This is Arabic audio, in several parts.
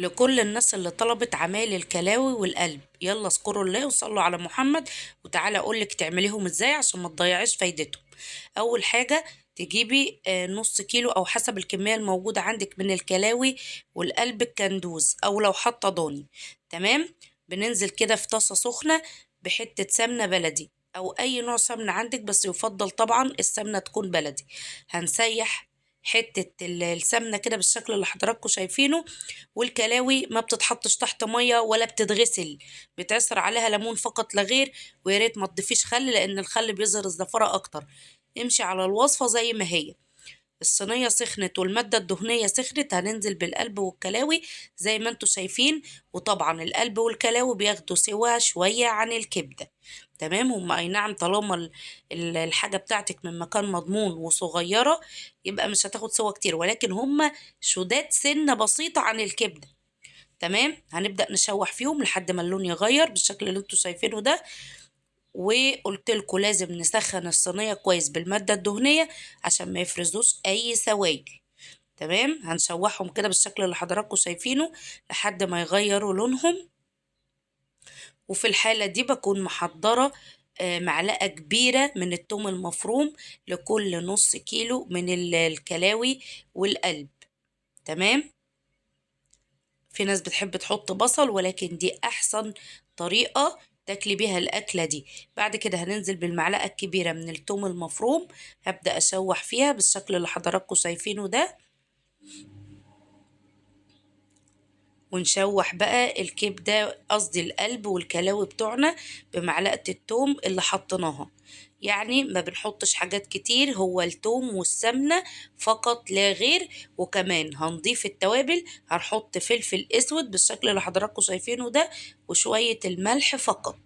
لكل الناس اللي طلبت عمايل الكلاوي والقلب، يلا اذكروا الله وصلوا على محمد. وتعالى اقولك تعمليهم ازاي عشان ما تضيعيش فايدتهم. اول حاجة تجيبي نص كيلو او حسب الكمية الموجودة عندك من الكلاوي والقلب الكندوز او لو حاطة ضاني. تمام. بننزل كده في طاسة سخنة بحتة سمنة بلدي او اي نوع سمنة عندك، بس يفضل طبعا السمنة تكون بلدي. هنسيح حتة السمنة كده بالشكل اللي حضراتكم شايفينه. والكلاوي ما بتتحطش تحت مية ولا بتتغسل، بتعصر عليها ليمون فقط لا غير. ويا ريت ما تضيفيش خل لان الخل بيظهر الزفرة اكتر. امشي على الوصفة زي ما هي. الصينية سخنت والمادة الدهنية سخنت، هننزل بالقلب والكلاوي زي ما انتوا شايفين. وطبعا القلب والكلاوي بياخدوا سوا شوية عن الكبدة. تمام. هم اي نعم طالما الحاجة بتاعتك من مكان مضمون وصغيرة يبقى مش هتاخد سوا كتير، ولكن هم شداد سنة بسيطة عن الكبدة. تمام. هنبدأ نشوح فيهم لحد ما اللون يغير بالشكل اللي انتوا شايفينه ده. وقلت لكم لازم نسخن الصينية كويس بالمادة الدهنية عشان ما يفرزوش اي سوائل. تمام. هنشوحهم كده بالشكل اللي حضراتكم شايفينه لحد ما يغيروا لونهم. وفي الحالة دي بكون محضرة معلقة كبيرة من الثوم المفروم لكل نص كيلو من الكلاوي والقلب. تمام. في ناس بتحب تحط بصل، ولكن دي أحسن طريقة تاكلي بيها الأكلة دي. بعد كده هننزل بالمعلقة الكبيرة من الثوم المفروم، هبدأ أشوح فيها بالشكل اللي حضراتكم شايفينه ده. ونشوح بقى الكبدة قصدي القلب والكلاوي بتوعنا بمعلقة التوم اللي حطيناها. يعني ما بنحطش حاجات كتير، هو التوم والسمنة فقط لا غير. وكمان هنضيف التوابل، هنحط فلفل اسود بالشكل اللي حضراتكم شايفينه ده وشوية الملح فقط.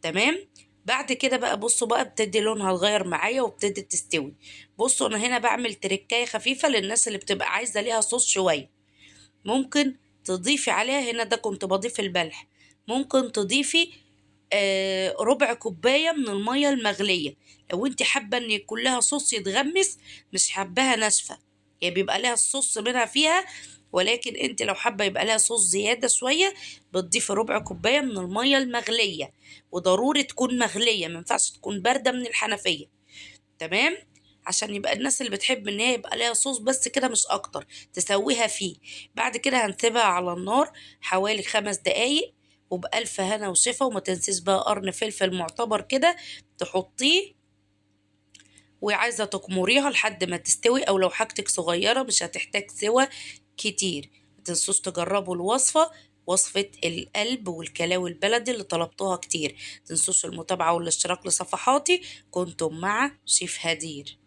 تمام. بعد كده بقى بصوا بقى بتدي لونها اتغير معايا وابتدت تستوي. بصوا انا هنا بعمل تركاية خفيفة للناس اللي بتبقى عايزة ليها صوص شوية. ممكن تضيفي عليها، هنا ده كنت بضيف الملح، ممكن تضيفي ربع كوباية من المية المغلية لو انت حابة ان يكون لها صوص يتغمس، مش حباها ناشفة. يعني بيبقى لها الصوص منها فيها، ولكن انت لو حابة يبقى لها صوص زيادة شوية بتضيفي ربع كوباية من المية المغلية. وضروري تكون مغلية، مينفعش تكون باردة من الحنفية. تمام. عشان يبقى الناس اللي بتحب ان هي يبقى ليها صوص بس كده مش اكتر تسويها فيه. بعد كده هنسيبها على النار حوالي 5 دقايق وبألف هنا وشفا. وما تنسيش بقى قرن فلفل معتبر كده تحطيه، وعايزة تكمريها لحد ما تستوي، او لو حاجتك صغيرة مش هتحتاج سوا كتير. متنسوش تجربوا الوصفة، وصفة القلب والكلاوي البلدي اللي طلبتوها كتير. متنسوش المتابعة والاشتراك لصفحاتي. كنتم مع شيف هدير.